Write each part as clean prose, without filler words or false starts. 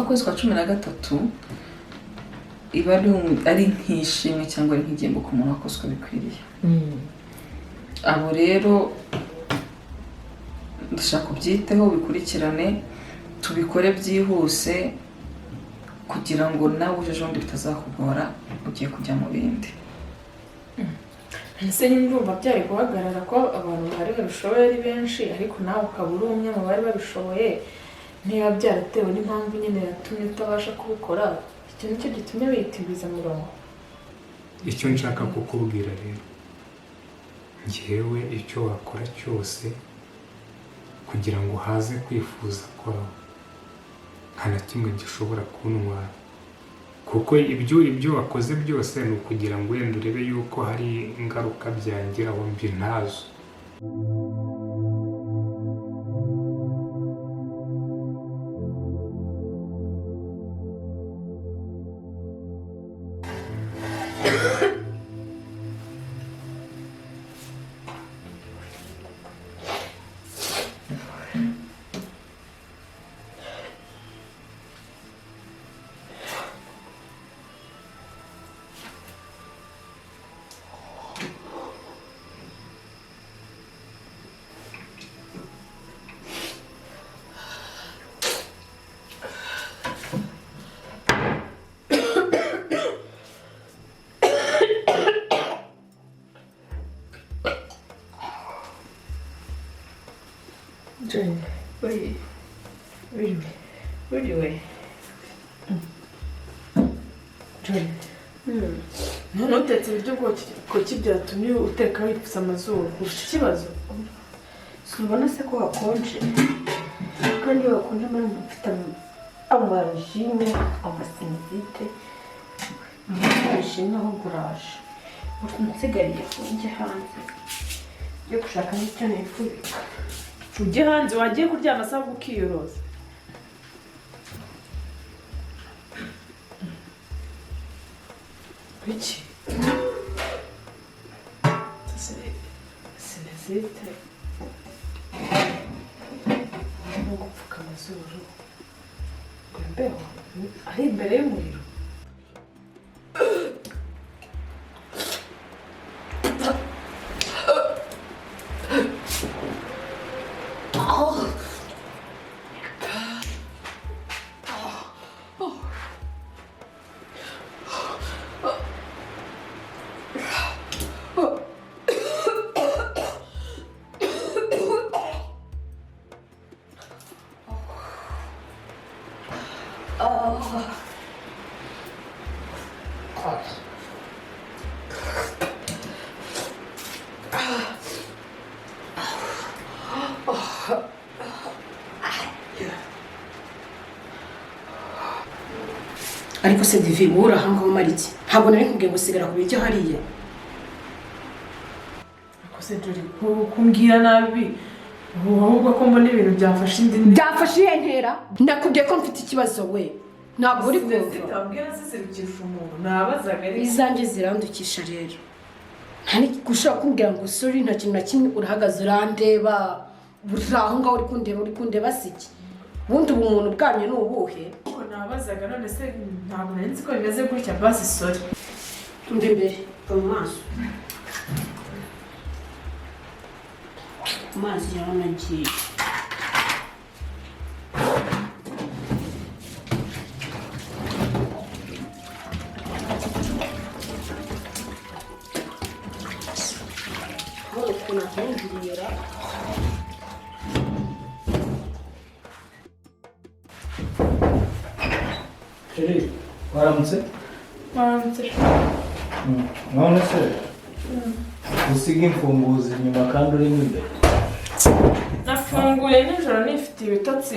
ukwezi kwa 13 iba ari nk'ishimwe cyangwa ari nk'igihembo ku muntu wakoze uko bikwiriye. Abo rero ndashaka kubyiteho bikurikirane tubikore byihuse kugira ngo nawe uje undi bitazakugora ugiye kujya mu bindi. Ese ndumva byari guhagarara ko abantu bari babishoboye ari benshi ariko nawe ukabura umwe mu bari babishoboye niba byaratewe n'impamvu nyine yatumye utabasha kubikora. Icyo nicyo gitumye witimiza murongo. Icyo nshaka kukubwira rero njyewe icyo wakora cyose kugira ngo haze kwifuza kwawe nta na kimwe gishobora kuntwara, kuko ibyo wakoze byose ni ukugira ngo wenda urebe yuko hari ingaruka byangiraho mbi ntazo. Jane, anyway. Jane. None utetse ibiryo ko kibyatumye uteka wipfusa amazuru. Ufite ikibazo? Sinubona se ko wakonje. Kandi wakonje muri mufite amarajime, amasinzite. Mufite aho guraje. Nsigariye njye hanze. Yo gushaka n'icyo nifubika. Ujye hanze wagiye kuryama saa ukiyoroza. Biki? Sinazite. Ngupfuka amazuru. Mbeho ari imbere y'umuriro. Ariko se divi bura hango mariki ntabwo nari kubwiye gusigara ku biryo hariye. Ako se dore kumbwira nabi ahubwo ko mbona ibintu byafashe indi byafashe ntera ndakubwiye ko mfite ikibazo we ntabwo uri kumva. Zitabwira se serukisha umuntu nabazaga rero izanjye zirandukisha rero ntani gushaka kumbwira ngo sorry nta kintu na kimwe urahagaze urandeba buraho ngaho uri kundeba siki ubundi umuntu bwanyu ni ubuhe ko nabazaga none se ntabwo nari nzi ko bimeze gutya basi sorry tumbe imbere mu maso amazi yaranagiye. Sheri, waramutse? Waramutse. None se? Usiga imfunguzo inyuma kandi uri imbere. Nafunguye nijoro nifite ibitotsi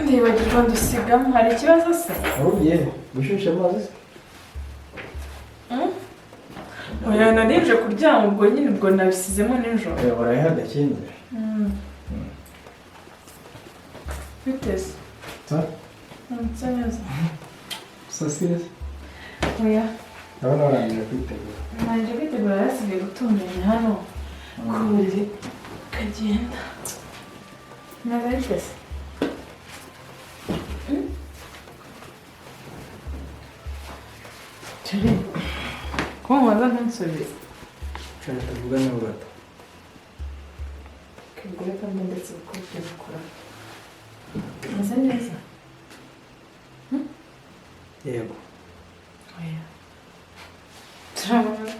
ndibagirwa ndusigamo. Hari ikibazo se? Ugiye gushusha amazi se? Oya narije kuryama ubwo nyine ubwo nabisizemo nijoro. Barayiha agakinze. Biteze. Namutse neza. Sasire? Oya. Ndabona warangije kwitegura. Narije kwitegura yasigaye gutunganya hano ku buriri kagenda. Narayize. Sheri ko mubaza ntunsubize Nshaka tuvugane ho gato. kigure kandi ndetse uko ibyo bikora meze neza Yego. oya turabona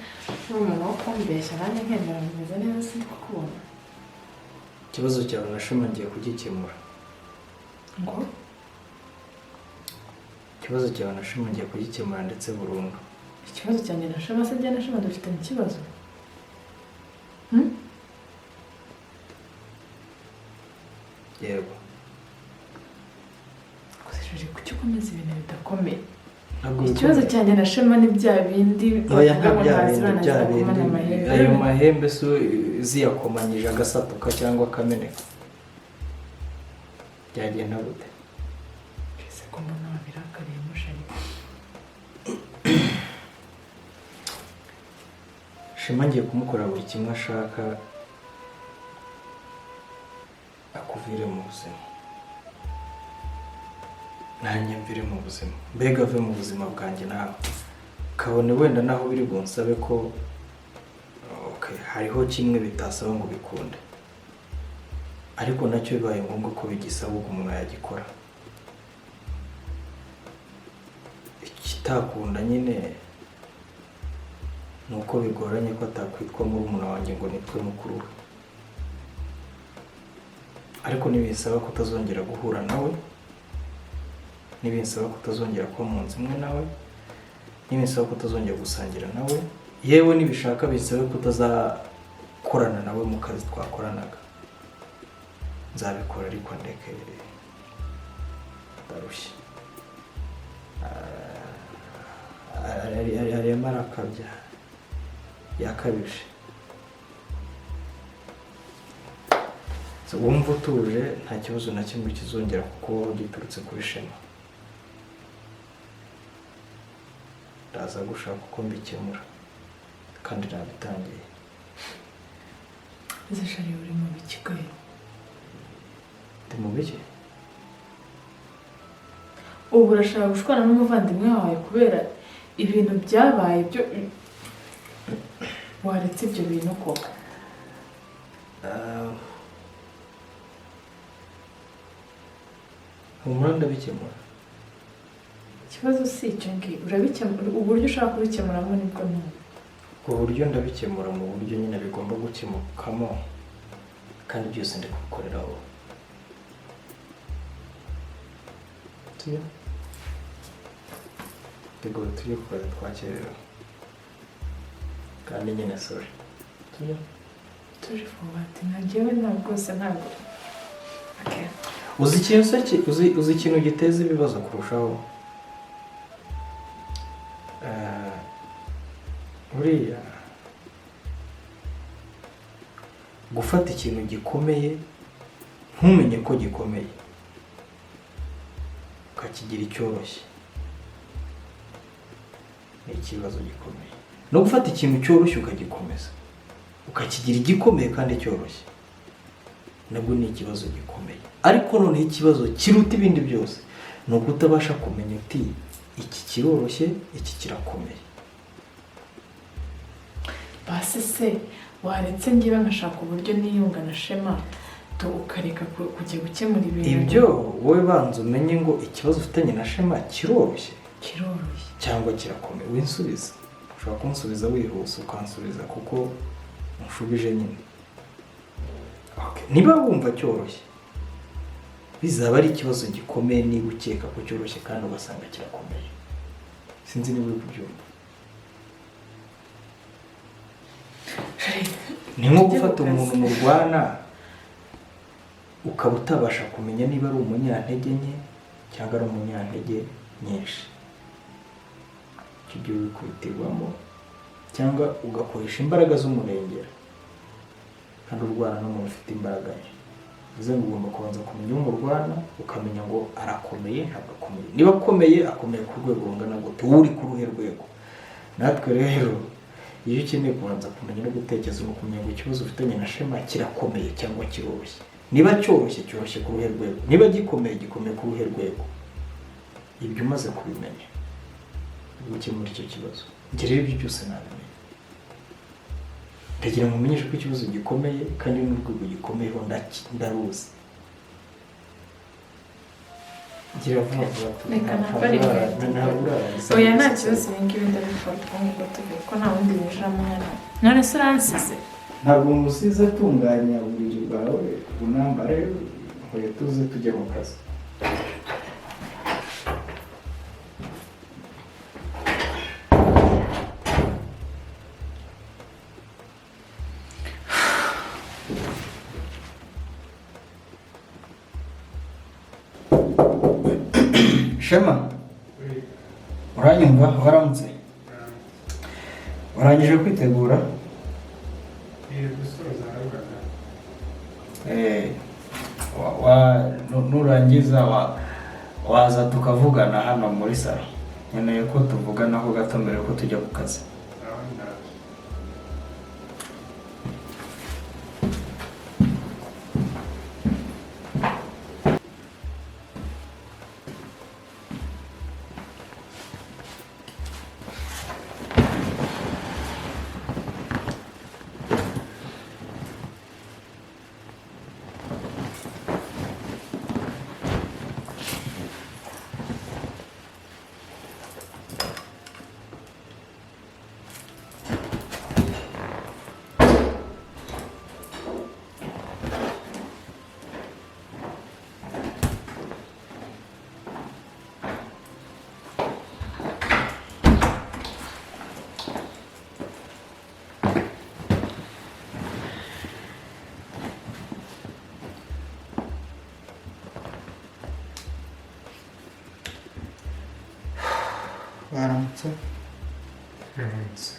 n'umuntu wo kumbeshya nanjye nkemera meze neza sindi kukubona Ikibazo cyawe na Shema ngiye kugikemura. ngo Ikibazo cyawe na Shema ngiye kugikemura ndetse burundu. ikibazo cyanjye na Shema se njye na Shema dufitanye ikibazo Yego. gusa kuki ukomeza ibintu bidakomeye Ntabwo ikibazo cyanjye na Shema ni bya bindi oya ntabwo bazibana bya zikomana bindi. amahembe Ayo mahembe so ziyakomanyije agasatuka cyangwa akameneka. Byagenda gute? ese ko mbona wabirakariye mushari Shema ngiye kumukorera buri kimwe ashaka akuvire mu buzima. Nanjye mvire mu buzima. Mbega ave mu buzima bwanjye nawe. Kabone wenda naho biri bunsabe ko hariho kimwe bitasaba ngo bikunde. Ariko nacyo bibaye ngombwa ko bigisaba ubwo umuntu yagikora. Ikitakunda nyine nuko bigoranye ko atakwitwa muri umuntu wanjye ngo nitwe mukuru we. Ariko nibisaba kutazongera guhura nawe, nibisaba kutazongera kuba mu nzu imwe nawe, nibisaba kutazongera gusangira nawe, yewe nibishaka bisaba kutazakorana nawe mu kazi twakoranaga. Nzabikora ariko ndeke ndarushye. Arema arakabya yakabije. Wumva utuje nta kibazo na kimwe kizongera kuko giturutse kuri Shema. Ndaza gushaka uko mbikemura kandi nabitangiye. ese shari uri mu bikigoye Ndi mu biki? ubu urashaka gushwana n'umuvandimwe wawe kubera ibintu byabaye byo waretse ibyo bintu koko humura ndabikemura. ikibazo si icyo ngicyo urabikemura uburyo ushaka kubikemuramo nibwo ntumva Ubwo buryo ndabikemura mu buryo nyine bigomba gukemukamo kandi byose ndi kubikorera wowe. Tuyo? Tego tujye ku kazi twakererewe. Kandi nyine sorry. Tuyo? turi fubati nanjyewe ntabwo rwose ntabwo Uzi ikintu giteza ibibazo kurushaho? Buriya gufata ikintu gikomeye ntumenye ko gikomeye ukakigira icyoroshye ni ikibazo gikomeye. No gufata ikintu cyoroshye ukagikomeza ukakigira igikomeye kandi cyoroshye nabwo ni ikibazo gikomeye. Ariko noneho ikibazo kiruta ibindi byose ni ukutabasha kumenya uti iki kiroroshye iki kirakomeye. basi se waretse ngira nkashaka uburyo niyunga na Shema ukareka kujya gukemura ibintu Ibyo wowe banza umenye ngo ikibazo ufitanye na Shema kiroroshye cyangwa kirakomeye. Winsubiza ushobora kunsubiza wihuse ukansubiza kuko nshubije nyine. Niba wumva cyoroshye bizaba ari ikibazo gikomeye niba ukeka ko cyoroshye kandi ugasanga kirakomeye. Sinzi niba uri kubyumva. Ni nko gufata umuntu murwana ukaba utabasha kumenya niba ari umunyantege nke cyangwa ari umunyantege nyinshi. Icyo gihe ubikubitirwamo cyangwa ugakoresha imbaraga z'umurengera kandi urwana n'umuntu ufite imbaraga nke. Bivuze ngo ugomba kubanza kumenya umurwana ukamenya ngo arakomeye ntabwo akomeye. Niba akomeye akomeye ku rwego rungana gute, uri ku ruhe rwego. Natwe rero iyo ukeneye kubanza kumenya no gutekereza no kumenya ngo ikibazo ufitanye na Shema kirakomeye cyangwa kiroroshye. Niba cyoroshye cyoroshye ku ruhe rwego, niba gikomeye gikomeye ku ruhe rwego. Ibyo umaze kubimenya gukemura icyo kibazo. Njye rero ibyo byose nabimenya, ndagira ngo umenyeshe ko ikibazo gikomeye kandi n'urwego gikomeyeho ndaruzi. Gira vuba vuba Reka ntabwo oya nta kibazo ibi ngibi ndabikora twumva tuvuye ko nta wundi winjiramo hano. None se uransize? ntabwo musize atunganya uburiri bwawe unambare inkweto ze tujye mu kazi. Shema, uranyumva? Waramutse? Urangije kwitegura? Nurangiza waza tukavugana hano muri salo. Nkeneye ko tuvuganaho gato mbere ko tujya ku kazi. Waramutse? Waramutse.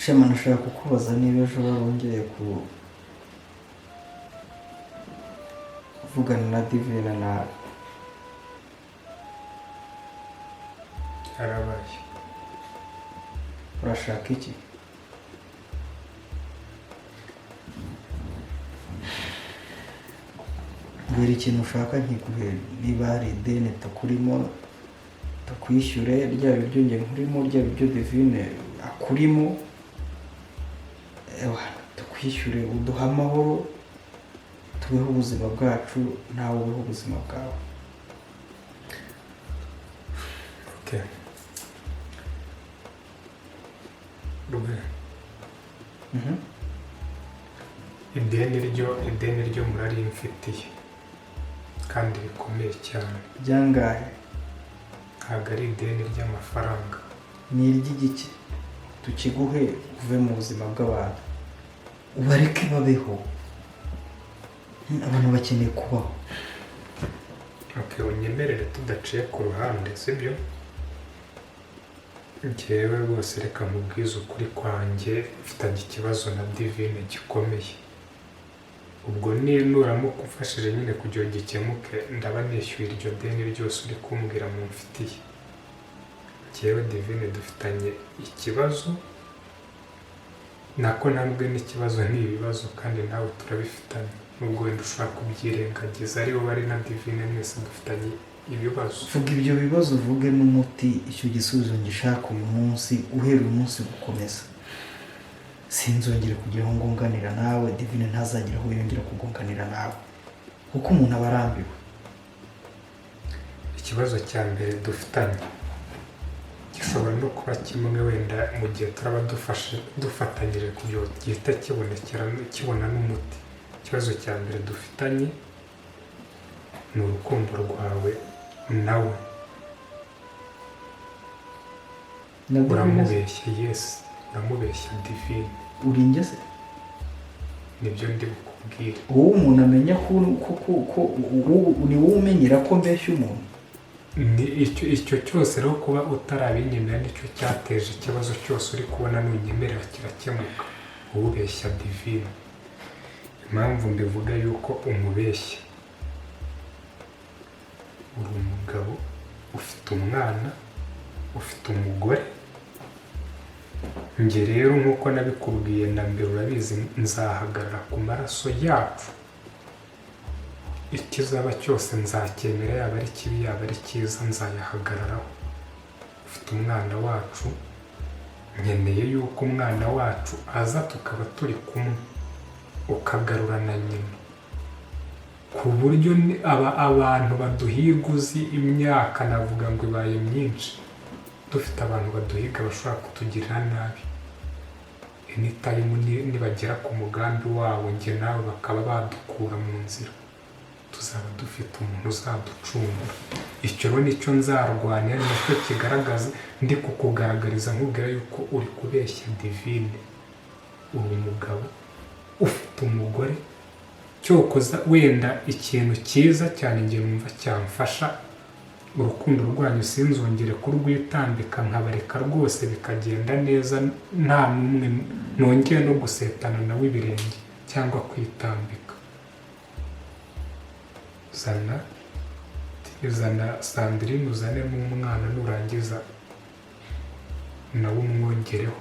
Shema, nashaka kukubaza niba ejo wongeye kuvugana na Divine nawe. Harabaye. Urashaka iki? Mbwira ikintu ushaka nkiguhe. Niba hari ideni takurimo takwishyure, ryaba ibyo njye nkurimo, ryaba ibyo Divine akurimo, tukwishyure uduhe amahoro, tubeho ubuzima bwacu, nawe ubeho ubuzima bwawe. Okay. Rube. Ideni ryo murari mfitiye kandi bikomeye cyane. Byangahe? Ntabwo ari ideni ry'amafaranga. Ni iry'igiki? Tukiguhe uve mu buzima bw'abantu, ubareke babeho. Abantu bakeneye kubaho. Okay, unyemerere tudaciye ku ruhande, sibyo? Njyewe rwose reka nkubwize ukuri kwanjye, mfitanye ikibazo na Divine gikomeye. Ubwo nuramuka umfashije nyine kugira gikemuke, ndaba nishyuye iryo deni ryose uri kumbwira mu mfitiye. Njyewe Divine dufitanye ikibazo, nako ntabwo n'ikibazo n'ibibazo kandi nawe turabifitanye. Nubwo wenda ushobora kubyirengagiza, ari wowe ari na Divine mwese dufitanye ibibazo. Vuga ibyo bibazo, uvuge n'umuti, icyo gisubizo ngishaka uyu munsi, uhera uyu munsi gukomeza. Sinzongere kugira ngo ngunganira nawe, Divine ntazagira aho yongera kugunganira nawe, kuko umuntu aba arambiwe. Ikibazo cya mbere dufitanye gishobora no kuba kimwe wenda mu gihe turaba dufatanyije kugira ngo gihita kibona n'umuti. Ikibazo cya mbere dufitanye ni urukundo rwawe nawe. Uramubeshya, yes, uramubeshya Divine. Uri njye se? Nibyo ndi bukubwire. Wowe umuntu amenya ko ni wowe umenyera ko mbeshya umuntu? Icyo cyose rero kuba utarabinyemera nicyo cyateje ikibazo cyose uri kubona, nunyemerera kirakemuka. Wowe ubeshya Divine. Impamvu mbivuga yuko umubeshya, uri umugabo, ufite umwana, ufite umugore. Njye rero nk'uko nabikubwiye na mbere urabizi, nzahagarara ku maraso yacu ikizaba cyose nzacyemera, yaba ari kibi yaba ari cyiza nzayahagararaho. Ufite umwana wacu, nkeneye yuko umwana wacu aza tukaba turi kumwe, ukagarura na nyina, ku buryo abantu baduhiga uzi imyaka navuga ngo ibaye myinshi, dufite abantu baduhiga bashobora kutugirira nabi. Anytime nibagera ku mugambi wawo njye nawe bakaba badukura mu nzira, tuzaba dufite umuntu uzaducungura. Icyo rero nicyo nzarwanira, nicyo kigaragaza ndi kukugaragariza nkubwira yuko uri kubeshya divine. Uri umugabo ufite umugore, cyokoza wenda ikintu cyiza cyane njye numva cyamfasha, urukundo rwanyu sinzongere kurwitambika, nkabareka rwose bikagenda neza, nta n'umwe nongeye no gusetana nawe ibirenge cyangwa kwitambika. Zana Sandrine uzane n'umwana, nurangiza nawe umwongereho,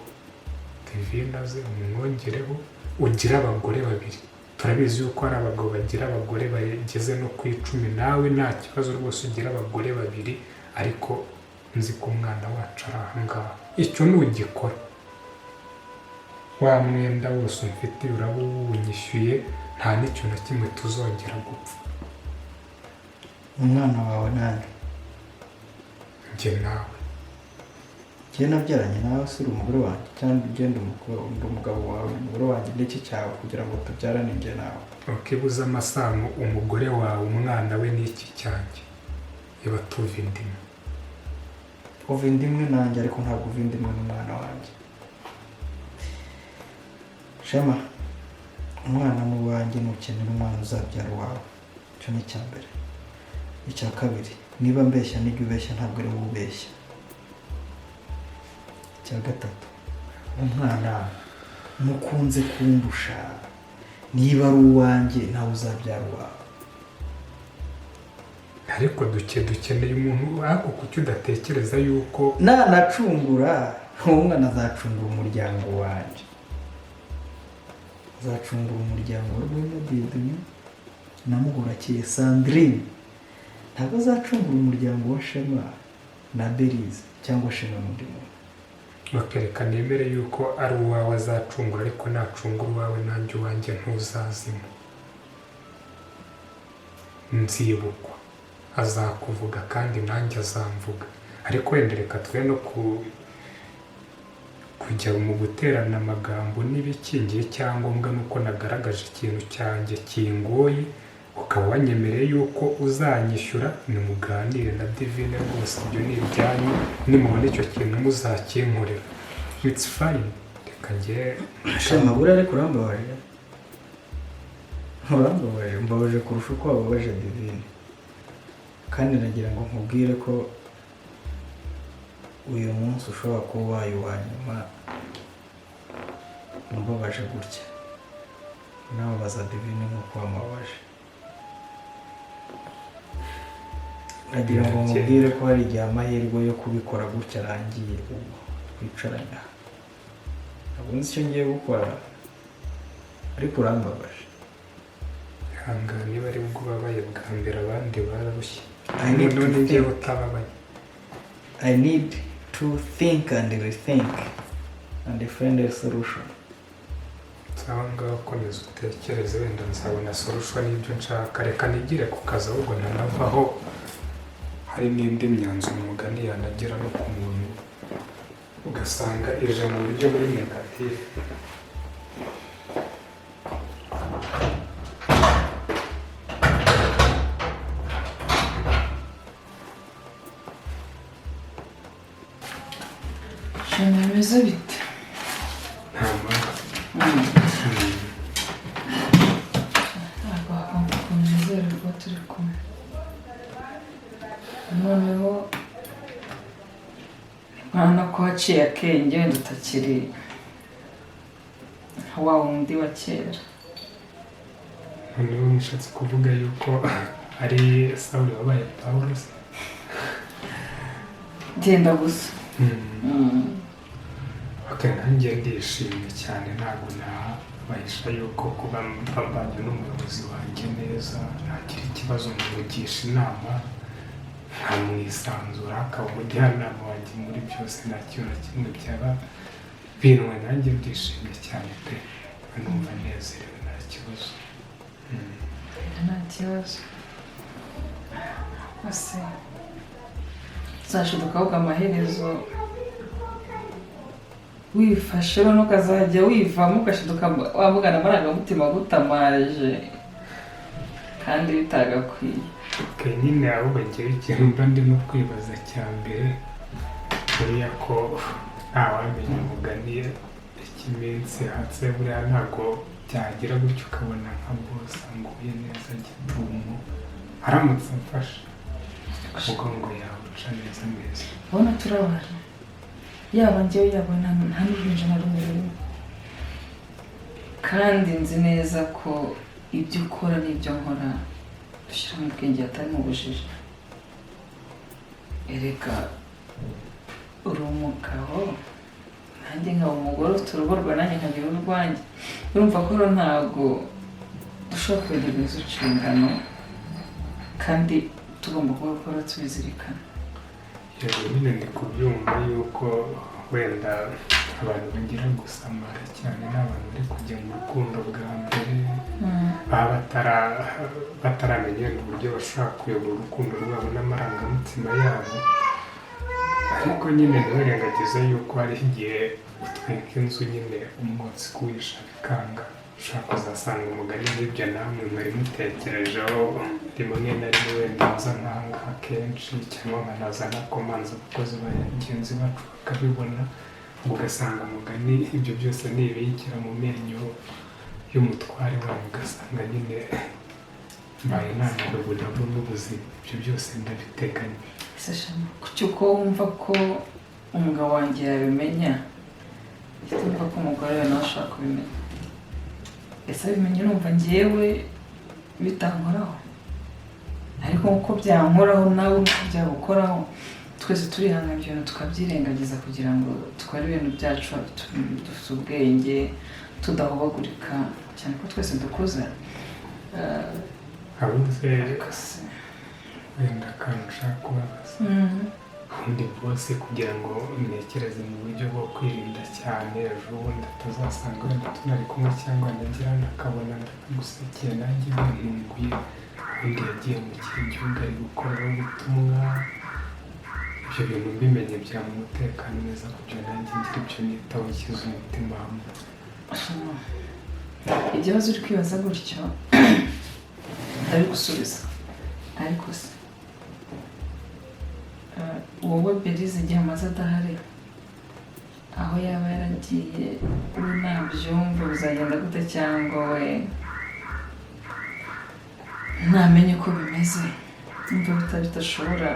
divine aze umwongereho, ugira abagore babiri. Turabizi yuko hari abagabo bagira abagore bageze no ku 10, nawe nta kibazo rwose ugira abagore babiri, ariko nzi ko umwana wacu ari aha ngaha. Icyo nugikora, wa mwenda wose umfitiye uraba uwunyishyuye, nta n'icyo na kimwe tuzongera gupfa. Umwana wawe nande? Njye nawe. Njye nabyaranye nawe, si uri umugore wanjye cyangwa ugenda umugabo wawe? Umugore wanjye n'iki cyawe kugira ngo tubyarane njye nawe? Ukibuza amasano umugore wawe, umwana we n'iki cyanjye, yaba tuva indimwe. Uva indimwe nanjye, ariko ntabwo uva indimwe n'umwana wanjye. Shema, umwana ni uwanjye, nukenera umwana uzabyara uwawe. Icyo ni icya mbere. Icya kabiri, niba mbeshya nijya ubeshya, ntabwo ari wowe ubeshya. Icya gatatu, umwana mukunze kundusha, niba ari uwanjye nawe uzabyara uwawe. Ariko dukeneye umuntu, ariko kuki udatekereza yuko nanacungura uwo mwana azacungura umuryango wanjye, azacungura umuryango wa RWEMA na Muhorakeye Sandrine. Ntabwo azacungura umuryango wa Shema na Berize cyangwa Shema n'undi muntu. bakereka nemere yuko ari uwawe azacungura, ariko nacungura uwawe nanjye uwanjye ntuzazima. Nzibukwa, azakuvuga kandi nanjye azamvuga. Ariko wenda reka twe no kujya mu guterana amagambo n'ibikingiye. Icyangombwa nuko nagaragaje ikintu cyanjye kingoye, ukaba wanyemereye yuko uzanyishyura, nimuganire na divine rwose, ibyo ni ibyanyu, nimubona icyo kintu muzakinkorera, it's fine. Reka njye Shema, buriya ariko urambabaje, mbabaje kurusha uko wababaje divine. Kandi nagira ngo nkubwire ko uyu munsi ushobora kuba ubaye uwa nyuma umbabaje gutya. Nawe baza divine nk'uko wamubabaje. Nagira ngo nkubwire ko hari igihe amahirwe yo kubikora gutya arangiye, ubu twicaranye aha. Ntabwo nzi icyo ngiye gukora, ariko urambabaje. ihangane, niba ari bwo ubabaye bwa mbere, abandi bararushye, none njyewe utababaye. I need to think and rethink and find a solution. Nsaba ngaho komeza utekereze, wenda nzabona solution y'ibyo nshaka. Reka nigire ku kazi, ahubwo nanavaho hari n'indi myanzuro umugani yanagira no ku muntu, ugasanga ije mu buryo buri negative. Shema, bimeze bite? Nta mpamvu. Ntabwo hagomba kunezererwa turi kumwe. Noneho urabona ko haciye akenge, wenda utakiri wa wundi wa kera. Noneho nishatse kuvuga yuko ari Sawuli wabaye Pawulo se? Genda gusa. Okay, nanjye ndishimye cyane, ntabwo bahisha yuko kuba mbanye n'umuyobozi wanjye neza nagira ikibazo mugisha inama nkamwisanzura akaba umujyanama wanjye muri byose nta kintu na kimwe byaba binwe nanjye ndishimye cyane pe numva nezerewe nta kibazo. nta kibazo ase uzashiduka ahubwo amaherezo wifashe none ukazajya wivamo ugashiduka wamugana amarangamutima agutamaje kandi bitagakwiye. nyine ahubwo ngewe ikintu mba ndimo kwibaza cya mbere buriya ko ntawamenya umugani ikiminsi hatse buriya ntabwo byagira gutyo ukabona nka bose anguye neza gitumo aramutse amfashe umugongo yawe uca neza neza. ubona turabana yaba njyewe yaba nta n'ubwinji na rumwe rurimo kandi nzi neza ko ibyo ukora n'ibyo nkora dushyira mu bwenge atari mu bujiji. erega uri umugabo nanjye nkaba umugore ufite urugo rwa nanjye nkagira urwanjye urumva ko rero ntabwo dushobora kwegera izo nshingano kandi tugomba kubikora tubizirikana. yego nyine ndi kubyumva yuko wenda abantu bagira gusamara cyane n'abantu bari kujya mu rukundo bwa mbere baba bataramenya uburyo bashobora kuyobora urukundo rwabo n'amarangamutima yabo ariko nyine ntiwirengagize yuko hariho igihe utwika inzu nyine umwotsi kuwisha bikanga ushobora kuzasanga umugani n'ibyo namwe mwari mutekerejeho rimwe na rimwe wenda nza nkanga kenshi cyangwa nkanaza nakomanza abakozi bagenzi bacu bakabibona ugasanga umugani ibyo byose nibikira mu menyo y'umutware wawe ugasanga nyine mbaye naniwe burabo n'ubuzima ibyo byose ndabiteganya. Shema kuki uko wumva ko umugabo wanjye yabimenya wumva ko umugore we nawe ashaka kubimenya ese abimenye numva ngewe bitankoraho ariko nkuko byankoraho nawe nkuko byagukoraho twese turihangana ibintu tukabyirengagiza kugira ngo tware ibintu byacu dufite ubwenge tudahobagurika cyane ko twese dukuze. abuze wenda akantu ushaka kubabaza ubundi bwose kugira ngo ntekereze mu buryo bwo kwirinda cyane ejo bundi atazasanga wenda tunari kumwe cyangwa nagira nakabona ndakagusekeye nanjye bintunguye ubundi yagiye mu kindi gihugu ari gukorera ubutumwa ibyo bintu mbimenye byamu umutekano neza kugira nanjye ngira ibyo nitaho nshyize umutima hamwe. ikibazo uri kwibaza gutyo ari gusubiza ariko se wowe Belize igihe amaze adahari aho yaba yaragiye we nabyumva bizagenda gute cyangwa we ntamenye uko bimeze numva bidashobora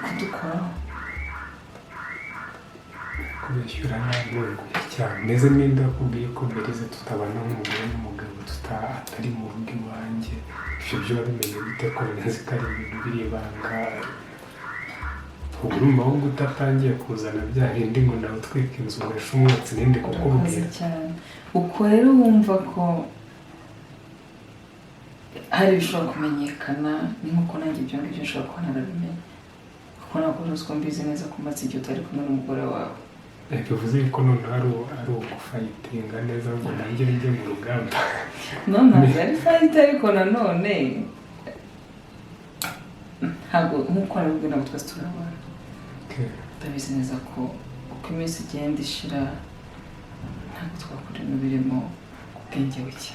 kudukoraho kubishyura ntabwunguye cyane meze n'inda akubwiye ko Belize tutabana nk'umugore n'umugabo atari mu rugo iwanjye ibyo byo wabimenye bite ko nzi ko ari ibintu biri ibanga urumva ahubwo utatangiye kuzana bya bindi ngo nawe utwika inzu uresha umwotsi n'indi kukubwira cyane uko rero wumva ko hari ibishobora kumenyekana ni nk'uko nanjye ibyo ngibyo nshobora kuba narabimenye kuko ntabwo ruswa mbizi neza ko umaze igihe utari kumwe n'umugore wawe bivuze ko noneho ari ugufayitinga neza ngo nanjye njye mu rugamba ntabwo ari fayita ariko nanone ntabwo nk'uko arabibwira ngo twese turabana ndabizi neza ko uko iminsi igenda ishira ntabwo twakora ibintu birimo ubwenge buke.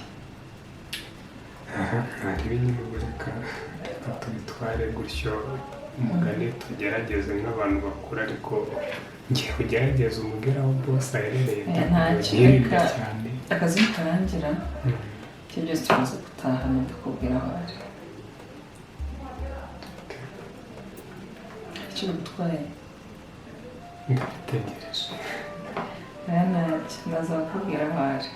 ntaribi nyine bureka tubitware gutyo umugani tugerageze nk'abantu bakuru ariko ngiye kugerageza umugeraho bose aherereye ntakireka akazi nikarangira ibyo byose tumaze gutaha ndakubwira aho ari icyo bigutwaye ndabitegereje ntacyo ndaza kukubwira aho ari.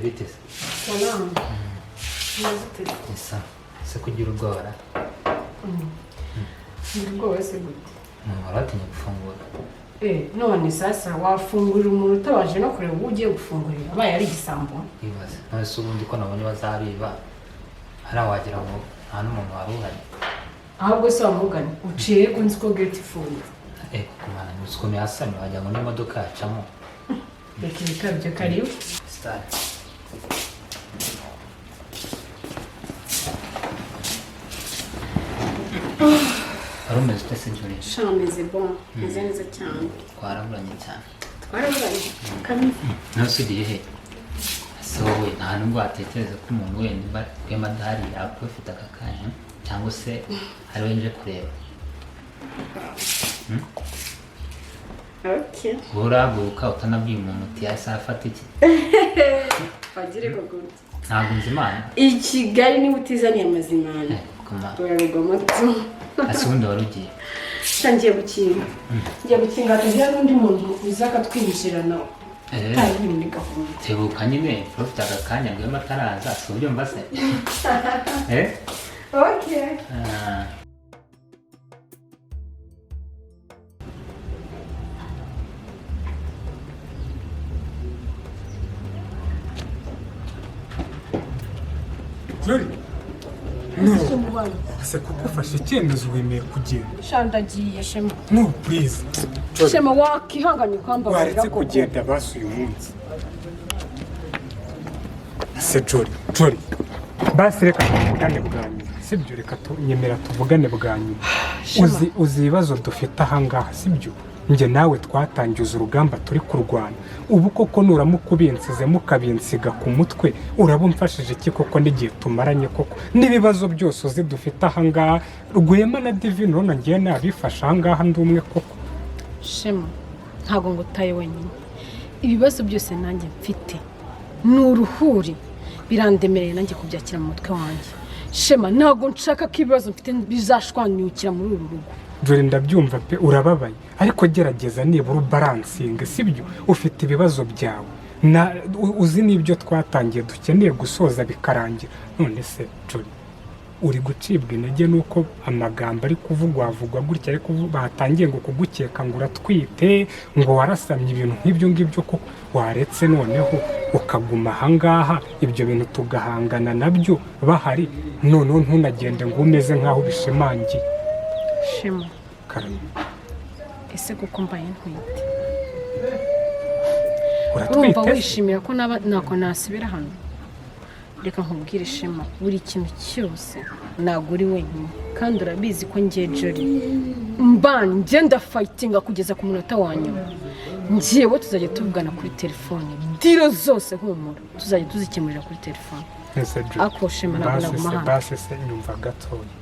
Bite se? Salamu. Isa. Se kugira ubwora. Nibwo wese gute? Waratinye gufungura. None sasa wafungurira umuntu utabaje no kureba uwo ugiye gufungurira abaye ari igisambo. Ibaze. None se ubundi ko nabonye bazabiba. Hari wagira ngo nta n'umuntu wari uhari. Ahubwo se wamugana uciye ko nzi ko gate ifunze. Kumana nisukomeye hasani wagira ngo n'imodoka yacamo. Reka ibikabyo karibu. Start. Arumeze utese Jolene. Shameze bon. Meze neza cyane. Twaraburanye cyane. Twaraburanye. Kamwe. Nose ugiye he? So we nta nubwo watekereza ko umuntu wenda RWEMA adahari yakufite aka kanya cyangwa se hari wenje kureba. Okay. Uraguruka utanabwiye umuntu uti yahise afata iki? Bagire koko. Ntabwo nzi Imana. I Kigali ni utizaniye amazimana. Urarugwa tu. Ase ubundi wari ugiye. Ngiye gukinga. Ngiye gukinga atagira n'undi muntu uzaka twinjirana. Kandi ni gahunda. Tebuka nyine profita aka kanya RWEMA ataraza si uburyo mbase. Okay. Jolly. Se kugufasha icyemezo wemeye kugenda. Shandagiye Shema. No please. Shema wakihanganye kwamba waretse kugenda basi uyu munsi. Se Jolly. Basi reka tuvugane bwa nyuma. Sibyo reka tunyemera tuvugane bwa nyuma. Uzi ibibazo dufite aha ngaha sibyo? Nge nawe twatangiza urugamba turi kurwana. Ubu koko nuramuka ubinsize mukabinsiga ku mutwe urabumfashije iki koko n'igihe tumaranye koko n'ibibazo byose uzi dufite aha ngaha RWEMA na Divine urona ngiye nabifasha aha ngaha ndi umwe koko. Shema ntago ngo utaye wenyine. Ibibazo byose nanjye mfite ni uruhuri birandemereye nanjye kubyakira mu mutwe wanjye. Shema ntago nshaka ko ibibazo mfite bizashwanyukira muri uru rugo. Jolly ndabyumva pe urababaye ariko gerageza nibura balansinga sibyo ufite ibibazo byawe na uzi nibyo twatangiye dukeneye gusoza bikarangira. None se Jolly uri gucibwa intege nuko amagambo ari kuvugwa gutya ariko batangiye ngo kugukeka ngo uratwite ngo warasamye ibintu nk'ibyo ngibyo ko waretse noneho ukaguma aha ngaha ibyo bintu tugahangana nabyo bahari none ntunagende ngo umeze nk'aho bishimangiye. Shema Karame. Ese kuko mbaye ntwite. Uratwite? Urumva wishimira ko nako nasibira hano. Reka nkubwire Shema buri kintu cyose ntabwo uri wenyine kandi urabizi ko ngiye Jolly mbanje ndafightinga kugeza ku munota wanyu. Ngiyewe tuzajya tuvugana kuri telefone diro zose humura tuzajya tuzikemurira kuri telefone. Ako Shema ntabwo naguma hano. Basi se nyumva gatoya.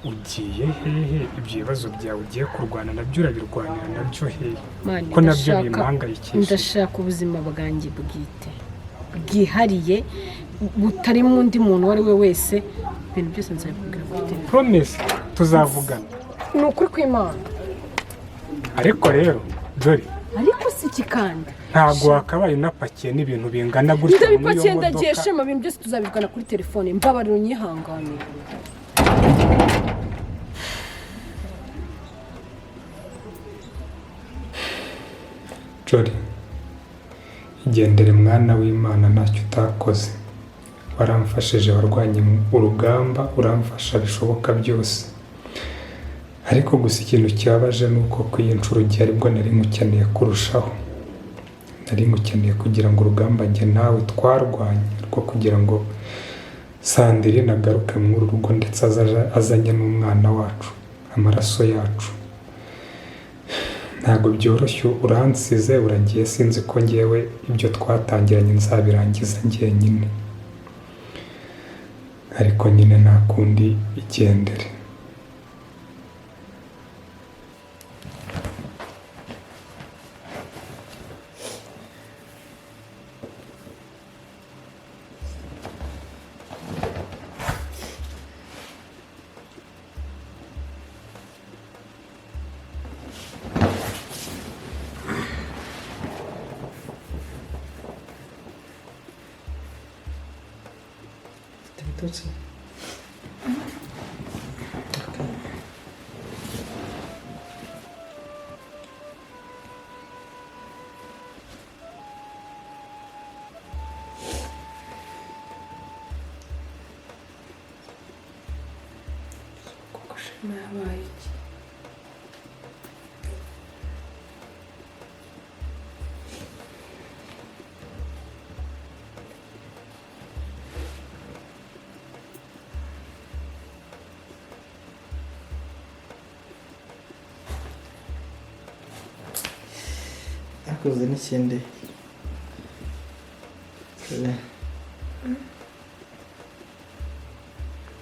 Ugiye hehe ibyo bibazo byawe ugiye kurwana nabyo urabirwanira nabyo hehe ko nabyo bimangayikisha. Ndashaka ubuzima bwanjye bwite bwihariye butarimo undi muntu wari we wese ibintu byose nzabikubwira kuri telefone. Promise tuzavugana. Ni ukuri kw'Imana. Ariko rero Jolly ariko si iki kandi ntabwo wakabaye unapakiye n'ibintu bingana gutya muri iyo modoka. Ndabipakiye ndagiye Shema ibintu byose tuzabivugana kuri telefone mbabarira unyihangane. Jolly igendere mwana w'Imana ntacyo utakoze waramfashije warwanye urugamba uramfasha bishoboka byose ariko gusa ikintu cyabaje nuko ku iyi nshuro ugiye aribwo nari ngukeneye kurushaho nari ngukeneye kugira ngo urugamba njye nawe twarwanye rwo kugira ngo Sandrine agaruke muri uru rugo ndetse azanye n'umwana wacu amaraso yacu. Ntabwo byoroshye uransize uragiye sinzi ko ngewe ibyo twatangiranye nzabirangiza njyenyine ariko nyine nta kundi igendere. agatotsi. Okay. kuko Shema yabaye iki? Akoze n'ikindi.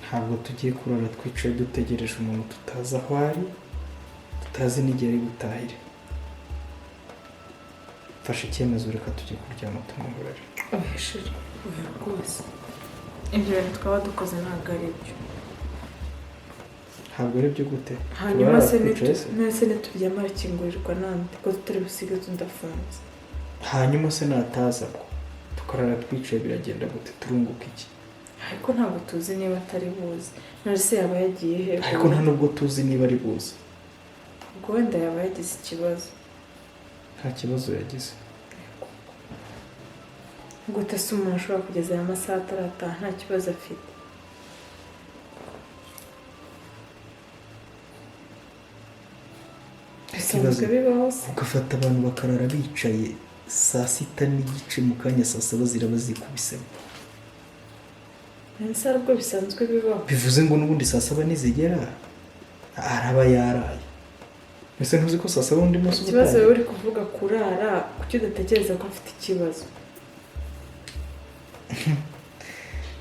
Ntabwo tugiye kurara twicaye dutegereje umuntu tutazi aho ari, tutazi n'igihe ari gutahira. Fashe icyemezo reka tujye kuryama tumwihorere. Oya sheri, oya rwose. Ibyo bintu twaba dukoze ntabwo ari byo. Ntabwo ari byo gute? Hanyuma se nituryama arakingurirwa nande ko tutari busige tudafunze. Hanyuma se nataza bwo tukarara twicaye biragenda gute? Turunguka iki? Ariko ntabwo tuzi niba atari buze. None se yaba yagiye he? Ariko nta nubwo tuzi niba ari buze. Ubwo wenda yaba yagize ikibazo. Nta kibazo yagize. Gute se umuntu ashobora kugeza aya masaha atarataha nta kibazo afite? Bisanzwe bibaho se. Ugafata abantu bakarara bicaye saa sita n'igice mu kanya saa saba ziraba zikubisemo. Ese aribwo bisanzwe bibaho. Bivuze ngo n'ubundi saa saba nizigera araba yaraye. Mbese ntuzi ko saa saba undi munsi ikibazo wowe uri kuvuga kurara kuki udatekereza ko afite ikibazo?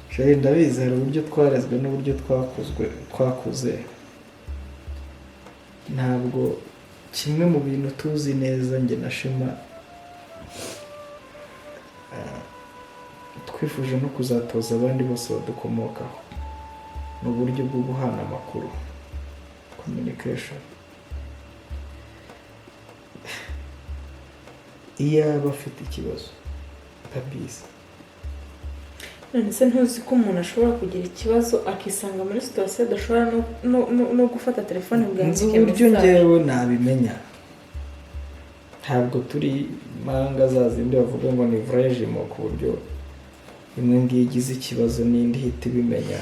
Sheri ndabizi hari uburyo twarezwe n'uburyo twakuze. Ntabwo kimwe mu bintu tuzi neza njye na Shema twifuje no kuzatoza abandi bose badukomokaho ni uburyo bwo guhana amakuru, communication. Iyo aba afite ikibazo babizi. None se ntuzi ko umuntu ashobora kugira ikibazo akisanga muri situation adashobora no gufata telefone ngo yandike message? Uburyo njyewe nabimenya. Ntabwo turi manga zazindi bavuga ngo ni vrejimo ku buryo imwe ngiye igize ikibazo n'indi hita ibimenya.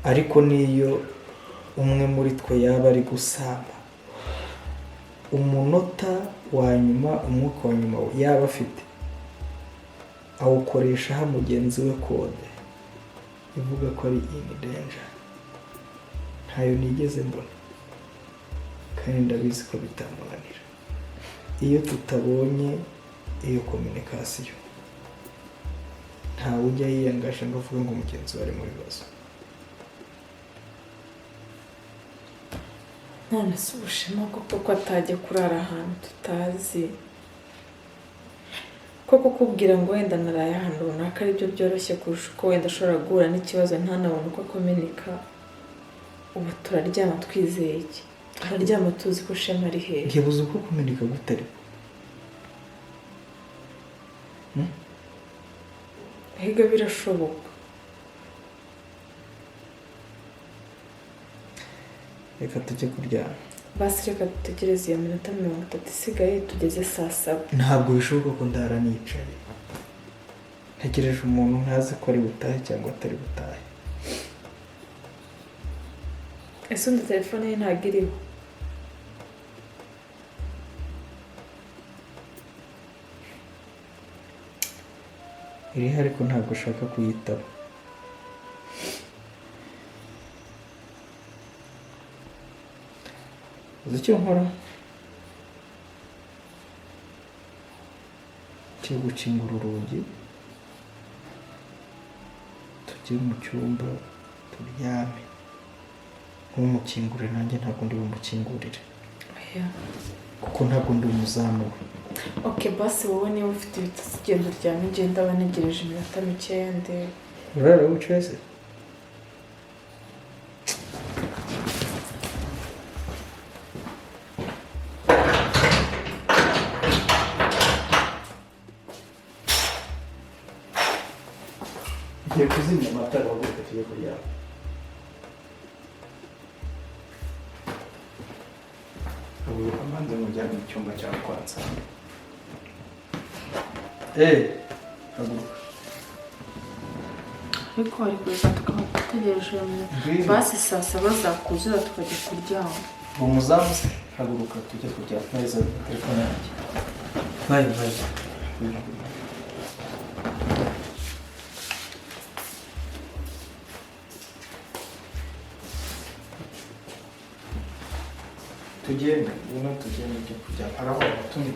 Ariko niyo umwe muri twe yaba ari gusamba umunota wa nyuma, umwuka wa nyuma yaba afite, awukoresha ha mugenzi we kode ivuga ko ari in danger. Ntayo nigeze mbona kandi ndabizi ko bitamunanira. Iyo tutabonye iyo communication ntawe ujya yiyangasha ngo avuge ngo mugenzi we ari mu bibazo. None se ubushema ko atajya kurara ahantu tutazi, koko kubwira ngo wenda naraye ahantu runaka aribyo byoroshye kurusha uko wenda ashobora guhura n'ikibazo ntanabone uko akomenika. Ubu turaryama twizeye iki? Turaryama tuzi ko Shema ari hehe? Ngibuze uko kumenika gutari. Ega birashoboka. Reka tujye kuryama. Basi reka dutegereze iyo minota 30 isigaye tugeze saa 7. Ntabwo bishoboka ko ndara nicaye. Ntegereje umuntu ntazi ko ari butahe cyangwa atari butahe. Ese undi telefone ye ntabwo iriho? Iriho ariko ntabwo ushaka kuyitaba. Uzi icyo nkora? Cyo gukingura urugi tujye mu cyumba turyame. Ntumukingurire nanjye ntabwo ndi bumukingurire. Oya. Kuko ntabwo ndi umuzamu we. Okay, basi wowe niba ufite ibitotsi genda uryame, ngenda banegereje iminota mikeya ndebe. Urara wicaye se? Tugiye kuzimya amatara waguke tujye kuryama. Ubu amanze mujyane mu cyumba cya kwanza. Haguruka. ariko hari kuza tukaba dutegereje basi saa saba zakuzura tukajya kuryama. Uwo muzamu se haguruka tujye kuryama. Neza telefone yanjye. Bayi. Tugende, tugende kuryama. Hari aho batumye.